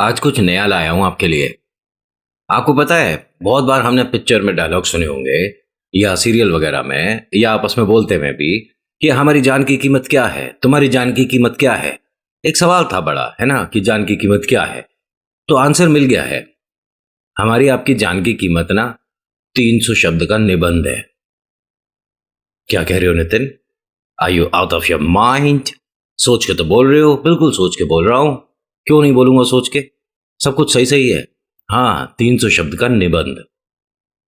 आज कुछ नया लाया हूं आपके लिए। आपको पता है, बहुत बार हमने पिक्चर में डायलॉग सुने होंगे या सीरियल वगैरह में या आपस में बोलते में भी कि हमारी जान की कीमत क्या है, तुम्हारी जान की कीमत क्या है। एक सवाल था बड़ा, है ना, कि जान की कीमत क्या है। तो आंसर मिल गया है। हमारी आपकी जान की कीमत ना 300 शब्द का निबंध है। क्या कह रहे हो Nitin? Are you out of your mind? सोच के तो बोल रहे हो? बिल्कुल सोच के बोल रहा हूं। क्यों नहीं बोलूंगा सोच के? सब कुछ सही सही है। हाँ, 300 शब्द का निबंध,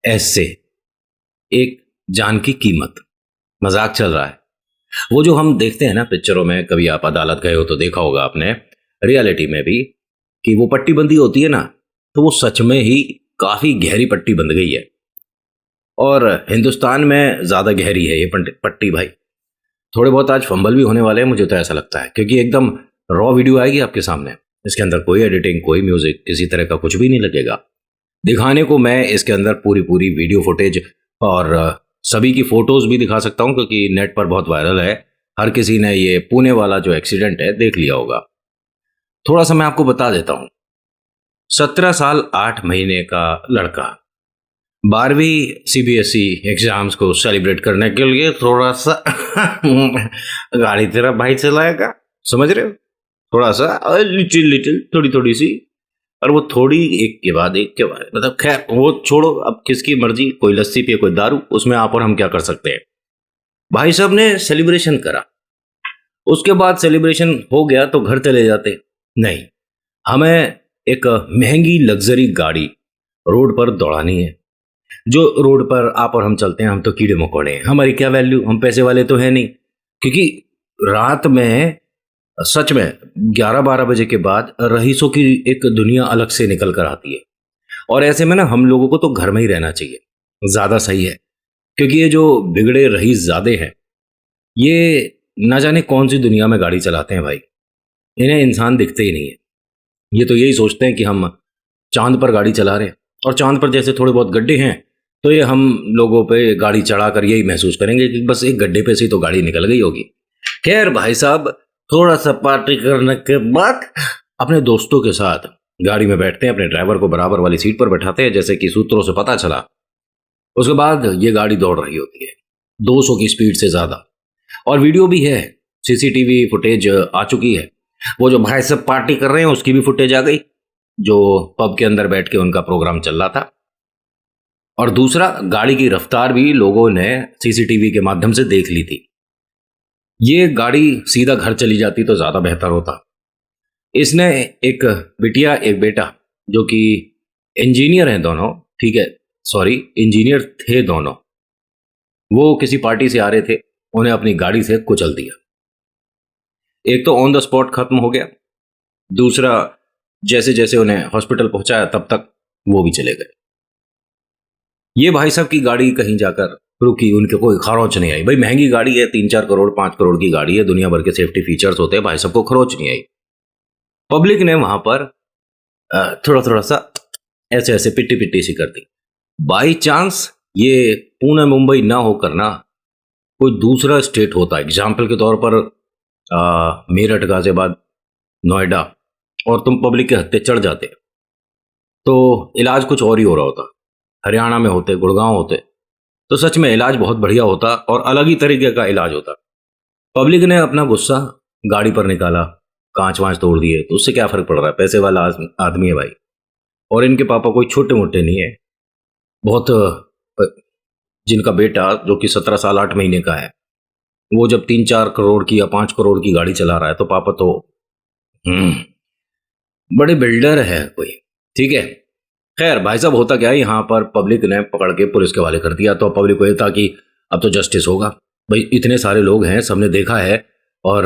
ऐसे एक जान की कीमत। मजाक चल रहा है। वो जो हम देखते हैं ना पिक्चरों में, कभी आप अदालत गए हो तो देखा होगा आपने, रियलिटी में भी, कि वो पट्टी बंदी होती है ना, तो वो सच में ही काफी गहरी पट्टी बंध गई है। और हिंदुस्तान में ज्यादा गहरी है ये पट्टी भाई। थोड़े बहुत आज फंबल भी होने वाले हैं, मुझे तो ऐसा लगता है, क्योंकि एकदम रॉ वीडियो आएगी आपके सामने। इसके अंदर कोई एडिटिंग, कोई म्यूजिक, किसी तरह का कुछ भी नहीं लगेगा। दिखाने को मैं इसके अंदर पूरी पूरी वीडियो फुटेज और सभी की फोटोज भी दिखा सकता हूं, क्योंकि नेट पर बहुत वायरल है। हर किसी ने ये पुणे वाला जो एक्सीडेंट है देख लिया होगा। थोड़ा सा मैं आपको बता देता हूं। 17 साल 8 महीने का लड़का 12वीं सीबीएसई एग्जाम्स को सेलिब्रेट करने के लिए थोड़ा सा गाड़ी तेरा भाई चलाएगा, समझ रहे हो? थोड़ा सा, लिटिल लिटिल, थोड़ी थोड़ी सी। और वो थोड़ी, एक के बाद एक के बाद, मतलब खैर वो छोड़ो, अब किसकी मर्जी, कोई लस्सी पिए कोई दारू, उसमें आप और हम क्या कर सकते हैं। भाई साहब ने सेलिब्रेशन करा, उसके बाद सेलिब्रेशन हो गया तो घर चले जाते। नहीं, हमें एक महंगी लग्जरी गाड़ी रोड पर दौड़ानी है। जो रोड पर आप और हम चलते हैं, हम तो कीड़े मकोड़े हैं, हमारी क्या वैल्यू, हम पैसे वाले तो है नहीं। क्योंकि रात में, सच में, 11-12 बजे के बाद रईसों की एक दुनिया अलग से निकल कर आती है। और ऐसे में ना हम लोगों को तो घर में ही रहना चाहिए, ज्यादा सही है। क्योंकि ये जो बिगड़े रईस ज्यादे हैं, ये ना जाने कौन सी दुनिया में गाड़ी चलाते हैं भाई। इन्हें इंसान दिखते ही नहीं है। ये तो यही सोचते हैं कि हम चांद पर गाड़ी चला रहे हैं, और चांद पर जैसे थोड़े बहुत गड्ढे हैं, तो ये हम लोगों पे गाड़ी चढ़ाकर यही महसूस करेंगे कि बस एक गड्ढे पे से ही तो गाड़ी निकल गई होगी। खैर भाई साहब, थोड़ा सा पार्टी करने के बाद अपने दोस्तों के साथ गाड़ी में बैठते हैं, अपने ड्राइवर को बराबर वाली सीट पर बैठाते हैं, जैसे कि सूत्रों से पता चला। उसके बाद ये गाड़ी दौड़ रही होती है 200 की स्पीड से ज्यादा। और वीडियो भी है, सीसीटीवी फुटेज आ चुकी है। वो जो भाई साहब पार्टी कर रहे हैं उसकी भी फुटेज आ गई, जो पब के अंदर बैठ के उनका प्रोग्राम चल रहा था। और दूसरा, गाड़ी की रफ्तार भी लोगों ने सीसीटीवी के माध्यम से देख ली थी। ये गाड़ी सीधा घर चली जाती तो ज्यादा बेहतर होता। इसने एक बिटिया एक बेटा, जो कि इंजीनियर हैं दोनों, ठीक है, सॉरी, इंजीनियर थे दोनों। वो किसी पार्टी से आ रहे थे, उन्हें अपनी गाड़ी से कुचल दिया। एक तो ऑन द स्पॉट खत्म हो गया, दूसरा जैसे जैसे उन्हें हॉस्पिटल पहुंचाया तब तक वो भी चले गए। ये भाई साहब की गाड़ी कहीं जाकर रुकी, उनके कोई खरोच नहीं आई। भाई महंगी गाड़ी है, 3-4 करोड़ 5 करोड़ की गाड़ी है, दुनिया भर के सेफ्टी फीचर्स होते हैं, भाई साहब को खरोच नहीं आई। पब्लिक ने वहां पर थोड़ा थोड़ा सा ऐसे ऐसे पिट्टी पिट्टी सी कर दी। बाई चांस ये पुणे मुंबई ना होकर ना कोई दूसरा स्टेट होता, एग्जाम्पल के तौर पर मेरठ गाजियाबाद नोएडा, और तुम पब्लिक के हत्थे चढ़ जाते, तो इलाज कुछ और ही हो रहा होता। हरियाणा में होते, गुड़गांव होते, तो सच में इलाज बहुत बढ़िया होता और अलग ही तरीके का इलाज होता। पब्लिक ने अपना गुस्सा गाड़ी पर निकाला, कांच वांच तोड़ दिए, तो उससे क्या फर्क पड़ रहा है, पैसे वाला आदमी है भाई। और इनके पापा कोई छोटे मोटे नहीं है, बहुत जिनका बेटा जो कि 17 साल 8 महीने का है, वो जब 3-4 करोड़ की या 5 करोड़ की गाड़ी चला रहा है, तो पापा तो हम्म बड़े बिल्डर है कोई, ठीक है। खैर भाई साहब, होता क्या है, यहाँ पर पब्लिक ने पकड़ के पुलिस के हवाले कर दिया, तो पब्लिक को ये था कि अब तो जस्टिस होगा। भाई इतने सारे लोग हैं, सबने देखा है, और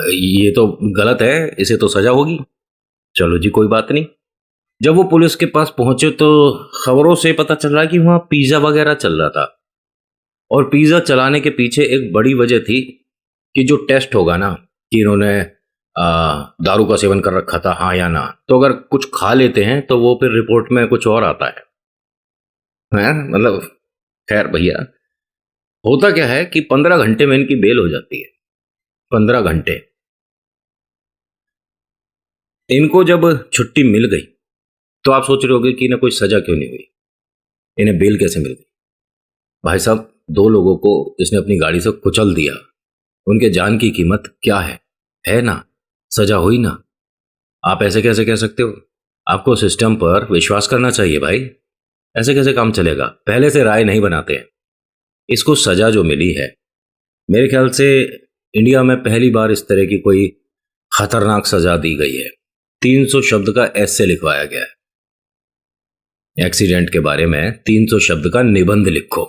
ये तो गलत है, इसे तो सजा होगी। चलो जी, कोई बात नहीं। जब वो पुलिस के पास पहुंचे तो खबरों से पता चल रहा कि वहां पिज्जा वगैरह चल रहा था। और पिज्जा चलाने के पीछे एक बड़ी वजह थी कि जो टेस्ट होगा ना, कि इन्होंने दारू का सेवन कर रखा था हाँ या ना, तो अगर कुछ खा लेते हैं तो वो फिर रिपोर्ट में कुछ और आता है, मतलब। खैर भैया, होता क्या है कि 15 घंटे में इनकी बेल हो जाती है। 15 घंटे। इनको जब छुट्टी मिल गई तो आप सोच रहे होगे कि इन्हें कोई सजा क्यों नहीं हुई, इन्हें बेल कैसे मिल गई। भाई साहब, दो लोगों को इसने अपनी गाड़ी से कुचल दिया, उनके जान की कीमत क्या है ना, सजा हुई ना। आप ऐसे कैसे कह सकते हो? आपको सिस्टम पर विश्वास करना चाहिए भाई। ऐसे कैसे काम चलेगा? पहले से राय नहीं बनाते हैं। इसको सजा जो मिली है, मेरे ख्याल से इंडिया में पहली बार इस तरह की कोई खतरनाक सजा दी गई है। 300 शब्द का ऐसे लिखवाया गया है। एक्सीडेंट के बारे में 300 शब्द का निबंध लिखो।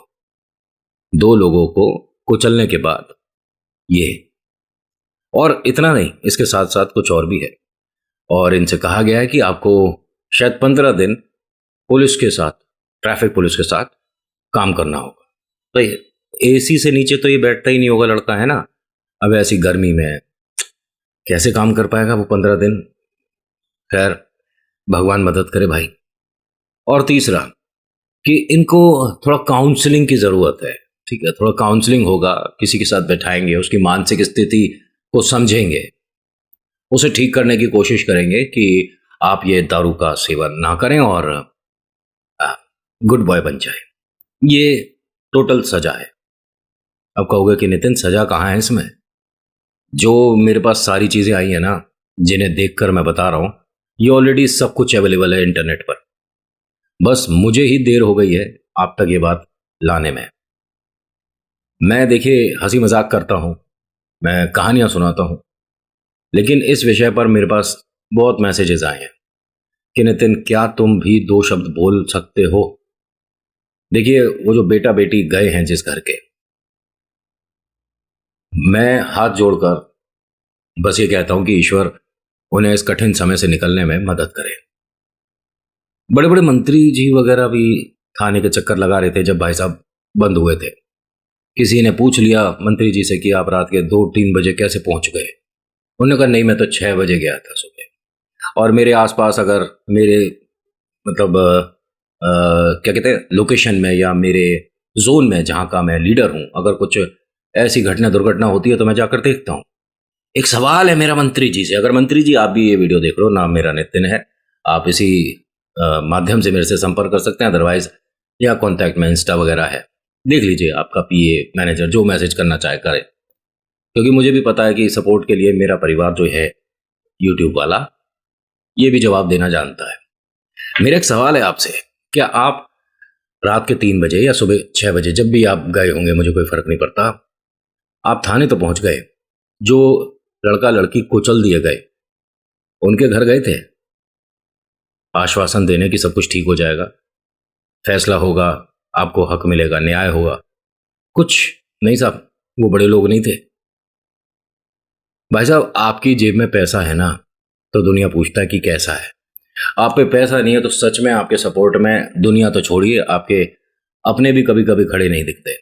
दो लोगों को कुचलने के बाद ये, और इतना नहीं, इसके साथ साथ कुछ और भी है। और इनसे कहा गया है कि आपको शायद 15 दिन पुलिस के साथ, ट्रैफिक पुलिस के साथ काम करना होगा। तो एसी से नीचे तो ये बैठता ही नहीं होगा लड़का, है ना। अब ऐसी गर्मी में कैसे काम कर पाएगा वो 15 दिन? खैर, भगवान मदद करे भाई। और तीसरा कि इनको थोड़ा काउंसलिंग की ज़रूरत है। ठीक है, थोड़ा काउंसलिंग होगा, किसी के साथ बैठाएंगे, उसकी मानसिक स्थिति को समझेंगे, उसे ठीक करने की कोशिश करेंगे कि आप ये दारू का सेवन ना करें और गुड बॉय बन जाए। ये टोटल सजा है। अब कहोगे कि नितिन सजा कहाँ है इसमें? जो मेरे पास सारी चीज़ें आई हैं ना, जिन्हें देखकर मैं बता रहा हूँ, ये ऑलरेडी सब कुछ अवेलेबल है इंटरनेट पर। बस मुझे ही देर हो गई है आप तक ये बात लाने में। मैं देखिए हंसी मजाक करता हूँ, मैं कहानियाँ सुनाता हूँ, लेकिन इस विषय पर मेरे पास बहुत मैसेजेस आए हैं कि नितिन क्या तुम भी दो शब्द बोल सकते हो? देखिए, वो जो बेटा बेटी गए हैं जिस घर के, मैं हाथ जोड़कर बस ये कहता हूं कि ईश्वर उन्हें इस कठिन समय से निकलने में मदद करे। बड़े बड़े मंत्री जी वगैरह भी थाने के चक्कर लगा रहे थे जब भाई साहब बंद हुए थे। किसी ने पूछ लिया मंत्री जी से कि आप रात के 2-3 बजे कैसे पहुंच गए? उन्होंने कहा नहीं, मैं तो 6 बजे गया था सुबह। और मेरे आसपास अगर मेरे मतलब क्या कहते हैं, लोकेशन में या मेरे जोन में जहाँ का मैं लीडर हूँ, अगर कुछ ऐसी घटना दुर्घटना होती है तो मैं जाकर देखता हूँ। एक सवाल है मेरा मंत्री जी से, अगर मंत्री जी आप भी ये वीडियो देख रहे हो, नाम मेरा नितिन है, आप इसी माध्यम से मेरे से संपर्क कर सकते हैं। अदरवाइज या कॉन्टैक्ट में इंस्टा वगैरह है, देख लीजिए, आपका पीए मैनेजर जो मैसेज करना चाहे करे, क्योंकि मुझे भी पता है कि सपोर्ट के लिए मेरा परिवार जो है यूट्यूब वाला, ये भी जवाब देना जानता है। मेरा एक सवाल है आपसे, क्या आप रात के 3 बजे या सुबह 6 बजे जब भी आप गए होंगे, मुझे कोई फर्क नहीं पड़ता, आप थाने तो पहुंच गए, जो लड़का लड़की कुचल दिए गए उनके घर गए थे आश्वासन देने की सब कुछ ठीक हो जाएगा, फैसला होगा, आपको हक मिलेगा, न्याय होगा? कुछ नहीं साहब, वो बड़े लोग नहीं थे। भाई साहब, आपकी जेब में पैसा है ना तो दुनिया पूछता है कि कैसा है। आप पे पैसा नहीं है तो सच में आपके सपोर्ट में दुनिया तो छोड़िए, आपके अपने भी कभी कभी खड़े नहीं दिखते।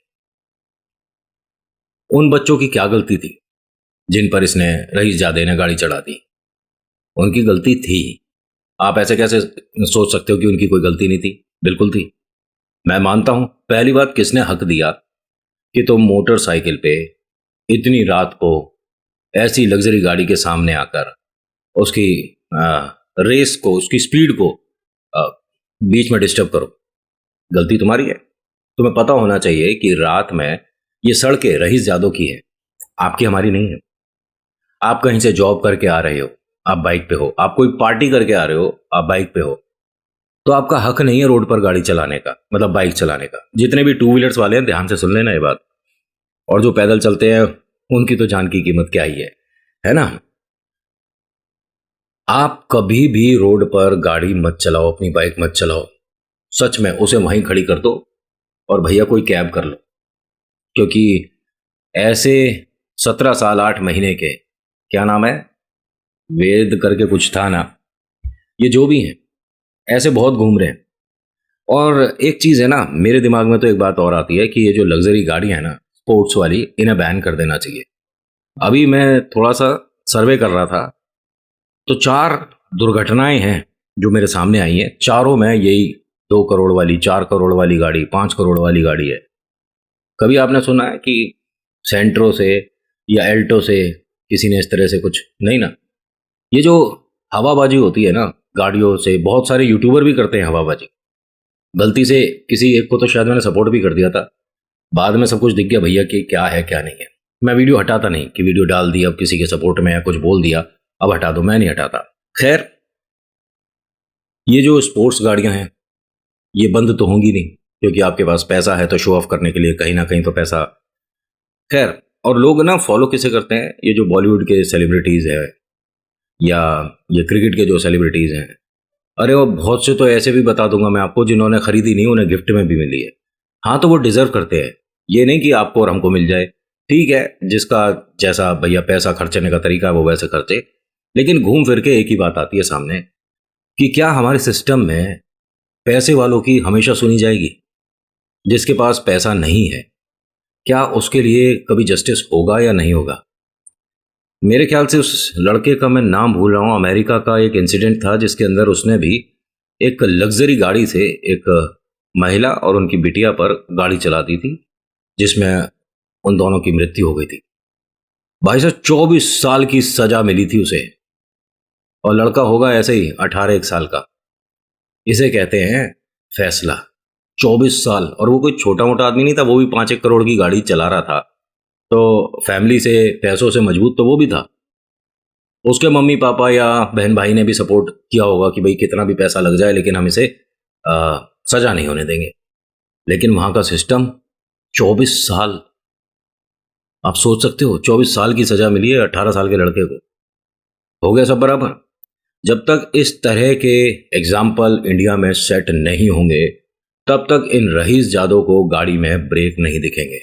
उन बच्चों की क्या गलती थी जिन पर इसने रईसजादे ने गाड़ी चढ़ा दी? उनकी गलती थी। आप ऐसे कैसे सोच सकते हो कि उनकी कोई गलती नहीं थी? बिल्कुल थी। मैं मानता हूं, पहली बात, किसने हक दिया कि तुम मोटरसाइकिल पे इतनी रात को ऐसी लग्जरी गाड़ी के सामने आकर उसकी रेस को, उसकी स्पीड को आ, बीच में डिस्टर्ब करो? गलती तुम्हारी है। तुम्हें पता होना चाहिए कि रात में ये सड़कें रईसजादों की है, आपकी हमारी नहीं है। आप कहीं से जॉब करके आ रहे हो, आप बाइक पे हो, आप कोई पार्टी करके आ रहे हो, आप बाइक पे हो, तो आपका हक नहीं है रोड पर गाड़ी चलाने का, मतलब बाइक चलाने का। जितने भी टू व्हीलर्स वाले हैं ध्यान से सुन लेना ये बात, और जो पैदल चलते हैं उनकी तो जान की कीमत क्या ही है ना। आप कभी भी रोड पर गाड़ी मत चलाओ, अपनी बाइक मत चलाओ। सच में उसे वहीं खड़ी कर दो और भैया कोई कैब कर लो, क्योंकि ऐसे 17 साल 8 महीने के, क्या नाम है, वेद करके कुछ था ना, ये जो भी हैं ऐसे बहुत घूम रहे हैं। और एक चीज़ है ना, मेरे दिमाग में तो एक बात और आती है कि ये जो लग्जरी गाड़ी है ना स्पोर्ट्स वाली, इन्हें बैन कर देना चाहिए। अभी मैं थोड़ा सा सर्वे कर रहा था तो 4 दुर्घटनाएं हैं जो मेरे सामने आई हैं, चारों में यही 2 करोड़ वाली, 4 करोड़ वाली गाड़ी, 5 करोड़ वाली गाड़ी है। कभी आपने सुना है कि सेंट्रो से या एल्टो से किसी ने इस तरह से कुछ? नहीं ना। ये जो हवाबाजी होती है ना गाड़ियों से, बहुत सारे यूट्यूबर भी करते हैं हवाबाजी। गलती से किसी एक को तो शायद मैंने सपोर्ट भी कर दिया था, बाद में सब कुछ दिख गया भैया कि क्या है क्या नहीं है। मैं वीडियो हटाता नहीं कि वीडियो डाल दी अब किसी के सपोर्ट में या कुछ बोल दिया अब हटा दो, मैं नहीं हटाता। खैर, ये जो स्पोर्ट्स गाड़ियां हैं ये बंद तो होंगी नहीं, क्योंकि आपके पास पैसा है तो शो ऑफ करने के लिए कहीं ना कहीं तो पैसा। खैर, और लोग ना फॉलो किसे करते हैं, ये जो बॉलीवुड के सेलिब्रिटीज है या ये क्रिकेट के जो सेलिब्रिटीज हैं, अरे वो बहुत से तो ऐसे भी बता दूंगा मैं आपको जिन्होंने खरीदी नहीं, उन्हें गिफ्ट में भी मिली है। हाँ, तो वो डिजर्व करते हैं, ये नहीं कि आपको और हमको मिल जाए। ठीक है, जिसका जैसा भैया पैसा खर्चने का तरीका है वो वैसे खर्चे, लेकिन घूम फिर के एक ही बात आती है सामने कि क्या हमारे सिस्टम में पैसे वालों की हमेशा सुनी जाएगी? जिसके पास पैसा नहीं है, क्या उसके लिए कभी जस्टिस होगा या नहीं होगा? मेरे ख्याल से उस लड़के का मैं नाम भूल रहा हूँ, अमेरिका का एक इंसिडेंट था जिसके अंदर उसने भी एक लग्जरी गाड़ी से एक महिला और उनकी बिटिया पर गाड़ी चला दी थी, जिसमें उन दोनों की मृत्यु हो गई थी। भाई साहब 24 साल की सजा मिली थी उसे, और लड़का होगा ऐसे ही 18 एक साल का। इसे कहते हैं फैसला। 24 साल, और वो कोई छोटा मोटा आदमी नहीं था, वो भी 5-1 करोड़ की गाड़ी चला रहा था, तो फैमिली से पैसों से मजबूत तो वो भी था। उसके मम्मी पापा या बहन भाई ने भी सपोर्ट किया होगा कि भाई कितना भी पैसा लग जाए लेकिन हम इसे सजा नहीं होने देंगे। लेकिन वहां का सिस्टम, 24 साल, आप सोच सकते हो 24 साल की सजा मिली है 18 साल के लड़के को। हो गया सब बराबर। जब तक इस तरह के एग्जाम्पल इंडिया में सेट नहीं होंगे तब तक इन रईस जादों को गाड़ी में ब्रेक नहीं दिखेंगे।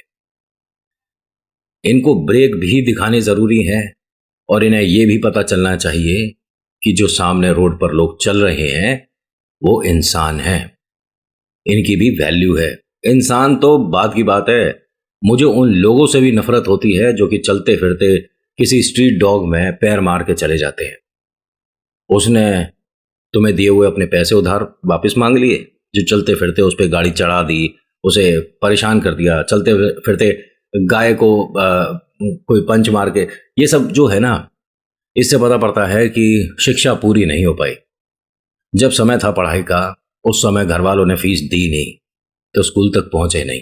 इनको ब्रेक भी दिखाने जरूरी है, और इन्हें यह भी पता चलना चाहिए कि जो सामने रोड पर लोग चल रहे हैं वो इंसान हैं, इनकी भी वैल्यू है। इंसान तो बात की बात है, मुझे उन लोगों से भी नफरत होती है जो कि चलते फिरते किसी स्ट्रीट डॉग में पैर मार के चले जाते हैं। उसने तुम्हें दिए हुए अपने पैसे उधार वापस मांग लिए, जो चलते फिरते उस पर गाड़ी चढ़ा दी, उसे परेशान कर दिया, चलते फिरते गाय को कोई पंच मार के, ये सब जो है ना, इससे पता पड़ता है कि शिक्षा पूरी नहीं हो पाई। जब समय था पढ़ाई का, उस समय घर वालों ने फीस दी नहीं तो स्कूल तक पहुंचे नहीं।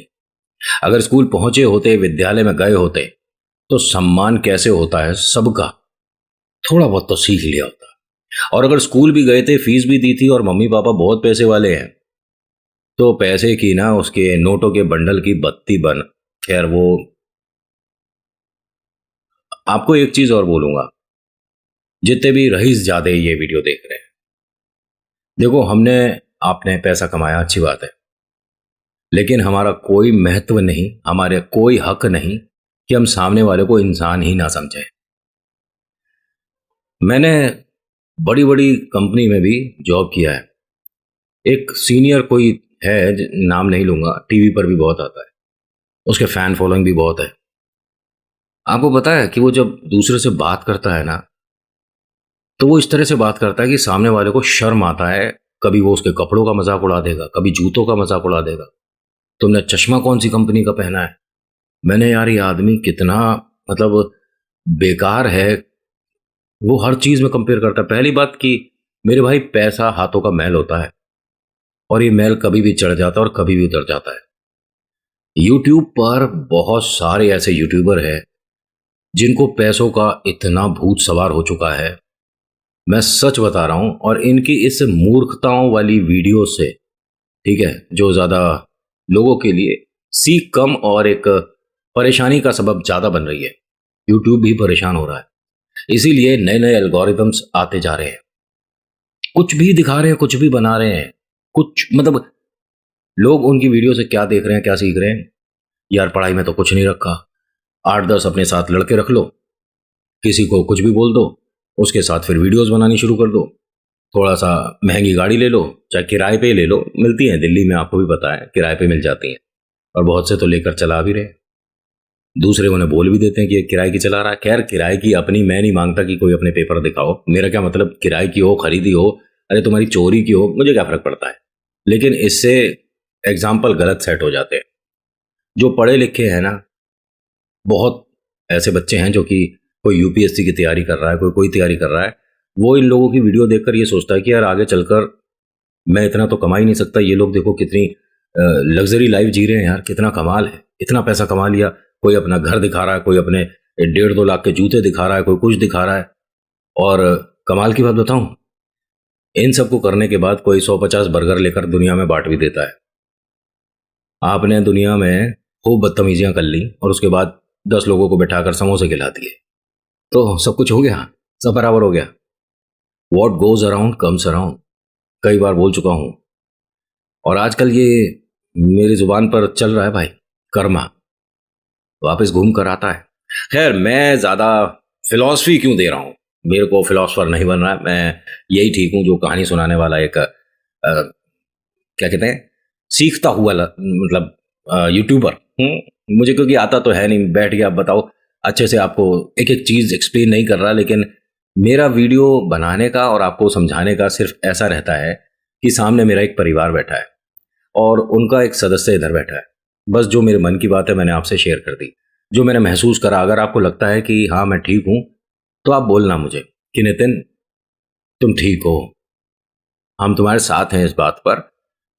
अगर स्कूल पहुंचे होते, विद्यालय में गए होते, तो सम्मान कैसे होता है सबका थोड़ा बहुत तो सीख लिया होता। और अगर स्कूल भी गए थे, फीस भी दी थी और मम्मी पापा बहुत पैसे वाले हैं, तो पैसे की ना उसके नोटों के बंडल की बत्ती बन। खैर, वो आपको एक चीज और बोलूंगा, जितने भी रईस जादे ये वीडियो देख रहे हैं, देखो, हमने आपने पैसा कमाया, अच्छी बात है, लेकिन हमारा कोई महत्व नहीं, हमारे कोई हक नहीं कि हम सामने वाले को इंसान ही ना समझें। मैंने बड़ी बड़ी कंपनी में भी जॉब किया है। एक सीनियर कोई है, नाम नहीं लूंगा, टीवी पर भी बहुत आता है, उसके फैन फॉलोइंग भी बहुत है। आपको पता है कि वो जब दूसरे से बात करता है ना, तो वो इस तरह से बात करता है कि सामने वाले को शर्म आता है। कभी वो उसके कपड़ों का मजाक उड़ा देगा, कभी जूतों का मजाक उड़ा देगा, तुमने चश्मा कौन सी कंपनी का पहना है। मैंने यार, ये आदमी कितना मतलब बेकार है। वो हर चीज में कंपेयर करता है। पहली बात कि मेरे भाई, पैसा हाथों का मैल होता है, और ये मैल कभी भी चढ़ जाता है और कभी भी उतर जाता है। यूट्यूब पर बहुत सारे ऐसे यूट्यूबर हैं जिनको पैसों का इतना भूत सवार हो चुका है, मैं सच बता रहा हूं। और इनकी इस मूर्खताओं वाली वीडियो से, ठीक है, जो ज्यादा लोगों के लिए सीख कम और एक परेशानी का सबब ज्यादा बन रही है, यूट्यूब भी परेशान हो रहा है। इसीलिए नए नए एल्गोरिदम्स आते जा रहे हैं, कुछ भी दिखा रहे हैं, कुछ भी बना रहे हैं, कुछ मतलब लोग उनकी वीडियो से क्या देख रहे हैं, क्या सीख रहे हैं। यार, पढ़ाई में तो कुछ नहीं रखा, 8-10 अपने साथ लड़के रख लो, किसी को कुछ भी बोल दो, उसके साथ फिर वीडियोस बनानी शुरू कर दो। थोड़ा सा महंगी गाड़ी ले लो, चाहे किराए पे ले लो, मिलती है दिल्ली में, आपको भी पता है, किराए पे मिल जाती हैं, और बहुत से तो लेकर चला भी रहे। दूसरे उन्हें बोल भी देते हैं कि ये किराए की चला रहा है। खैर, किराए की अपनी, मैं नहीं मांगता कि कोई अपने पेपर दिखाओ, मेरा क्या मतलब, किराए की हो, खरीदी हो, अरे तुम्हारी चोरी की हो, मुझे क्या फर्क पड़ता है। लेकिन इससे एग्जाम्पल गलत सेट हो जाते हैं। जो पढ़े लिखे हैं ना, बहुत ऐसे बच्चे हैं जो कि कोई यूपीएससी की तैयारी कर रहा है, कोई कोई तैयारी कर रहा है, वो इन लोगों की वीडियो देखकर ये सोचता है कि यार आगे चलकर मैं इतना तो कमा ही नहीं सकता, ये लोग देखो कितनी लग्जरी लाइफ जी रहे हैं यार, कितना कमाल है, इतना पैसा कमा लिया। कोई अपना घर दिखा रहा है, कोई अपने 1.5-2 लाख के जूते दिखा रहा है, कोई कुछ दिखा रहा है। और कमाल की बात बताऊं, इन सबको करने के बाद कोई 150 बर्गर लेकर दुनिया में बांट भी देता है। आपने दुनिया में खूब बदतमीजियां कर ली और उसके बाद 10 लोगों को बैठाकर समोसे खिला दिए, तो सब कुछ हो गया, सब बराबर हो गया। What goes around comes around, कई बार बोल चुका हूं। और आजकल ये मेरी जुबान पर चल रहा है भाई, कर्मा वापस घूम कर आता है। खैर, मैं ज्यादा फिलॉसफी क्यों दे रहा हूं, मेरे को फिलोसफर नहीं बन रहा है, मैं यही ठीक हूं जो कहानी सुनाने वाला एक क्या कहते हैं, सीखता हुआ मतलब यूट्यूबर। मुझे क्योंकि आता तो है नहीं, बैठ के आप बताओ अच्छे से, आपको एक एक चीज एक्सप्लेन नहीं कर रहा, लेकिन मेरा वीडियो बनाने का और आपको समझाने का सिर्फ ऐसा रहता है कि सामने मेरा एक परिवार बैठा है और उनका एक सदस्य इधर बैठा है। बस जो मेरे मन की बात है मैंने आपसे शेयर कर दी, जो मैंने महसूस करा। अगर आपको लगता है कि हाँ मैं ठीक हूं, तो आप बोलना मुझे कि नितिन तुम ठीक हो, हम तुम्हारे साथ हैं इस बात पर।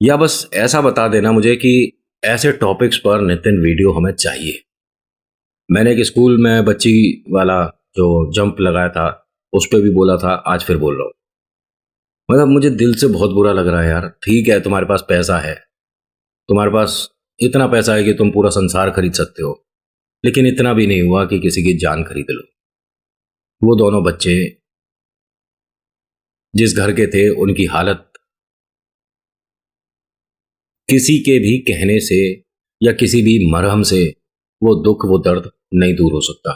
या बस ऐसा बता देना मुझे कि ऐसे टॉपिक्स पर नितिन वीडियो हमें चाहिए। मैंने एक स्कूल में बच्ची वाला जो जंप लगाया था उस पर भी बोला था, आज फिर बोल रहा हूँ। मतलब मुझे दिल से बहुत बुरा लग रहा है यार। ठीक है, तुम्हारे पास पैसा है, तुम्हारे पास इतना पैसा है कि तुम पूरा संसार खरीद सकते हो, लेकिन इतना भी नहीं हुआ कि किसी की जान खरीद लो। वो दोनों बच्चे जिस घर के थे, उनकी हालत किसी के भी कहने से या किसी भी मरहम से वो दुख वो दर्द नहीं दूर हो सकता।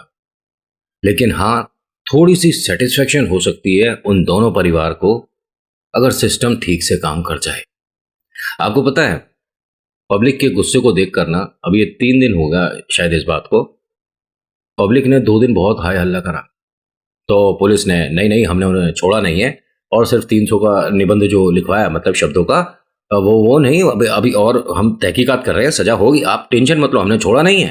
लेकिन हाँ, थोड़ी सी सेटिस्फेक्शन हो सकती है उन दोनों परिवार को, अगर सिस्टम ठीक से काम कर जाए। आपको पता है, पब्लिक के गुस्से को देख कर ना, अब ये 3 दिन हो गया शायद इस बात को, पब्लिक ने 2 दिन बहुत हाय हल्ला करा। तो पुलिस ने नहीं नहीं हमने उन्हें छोड़ा नहीं है, और सिर्फ 300 का निबंध जो लिखवाया, मतलब शब्दों का, वो नहीं, अभी अभी और हम तहकीकात कर रहे हैं, सजा होगी, आप टेंशन मत लो, हमने छोड़ा नहीं है।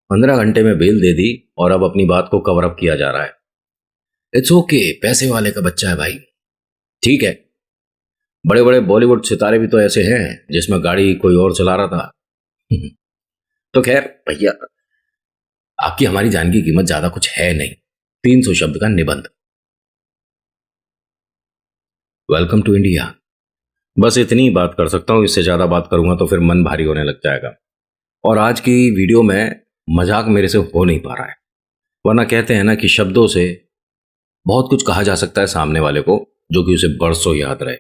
15 घंटे में बेल दे दी और अब अपनी बात को कवर अप किया जा रहा है। इट्स ओके, पैसे वाले का बच्चा है भाई, ठीक है। बड़े बड़े बॉलीवुड सितारे भी तो ऐसे हैं जिसमें गाड़ी कोई और चला रहा था। तो खैर भैया, आपकी हमारी जान की कीमत ज्यादा कुछ है नहीं। 300 शब्द का निबंध, वेलकम टू इंडिया। बस इतनी ही बात कर सकता हूं, इससे ज्यादा बात करूंगा तो फिर मन भारी होने लग जाएगा। और आज की वीडियो में मजाक मेरे से हो नहीं पा रहा है, वरना कहते हैं ना कि शब्दों से बहुत कुछ कहा जा सकता है सामने वाले को, जो कि उसे बरसों याद रहे।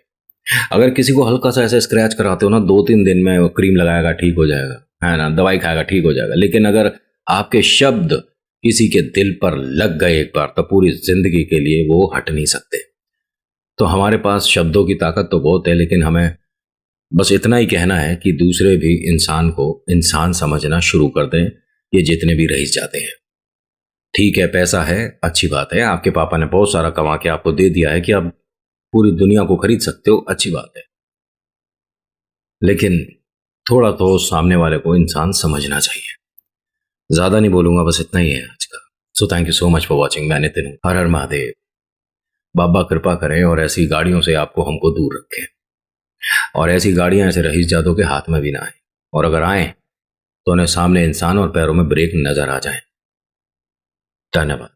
अगर किसी को हल्का सा ऐसे स्क्रैच कराते हो ना, 2-3 दिन में वो क्रीम लगाएगा ठीक हो जाएगा, है ना, दवाई खाएगा ठीक हो जाएगा। लेकिन अगर आपके शब्द किसी के दिल पर लग गए एक बार, तो पूरी जिंदगी के लिए वो हट नहीं सकते। तो हमारे पास शब्दों की ताकत तो बहुत है, लेकिन हमें बस इतना ही कहना है कि दूसरे भी इंसान को इंसान समझना शुरू कर दें, ये जितने भी रईस जाते हैं। ठीक है, पैसा है, अच्छी बात है, आपके पापा ने बहुत सारा कमा के आपको दे दिया है कि आप पूरी दुनिया को खरीद सकते हो, अच्छी बात है। लेकिन थोड़ा तो सामने वाले को इंसान समझना चाहिए। ज्यादा नहीं बोलूंगा, बस इतना ही है आज का। So thank you so much for watching. मैं नितिन हूं। हर हर महादेव। बाबा कृपा करें और ऐसी गाड़ियों से आपको हमको दूर रखें, और ऐसी गाड़ियां ऐसे रईस जादों के हाथ में भी ना आए, और अगर आए तो उन्हें सामने इंसान और पैरों में ब्रेक नजर आ जाए। धन्यवाद।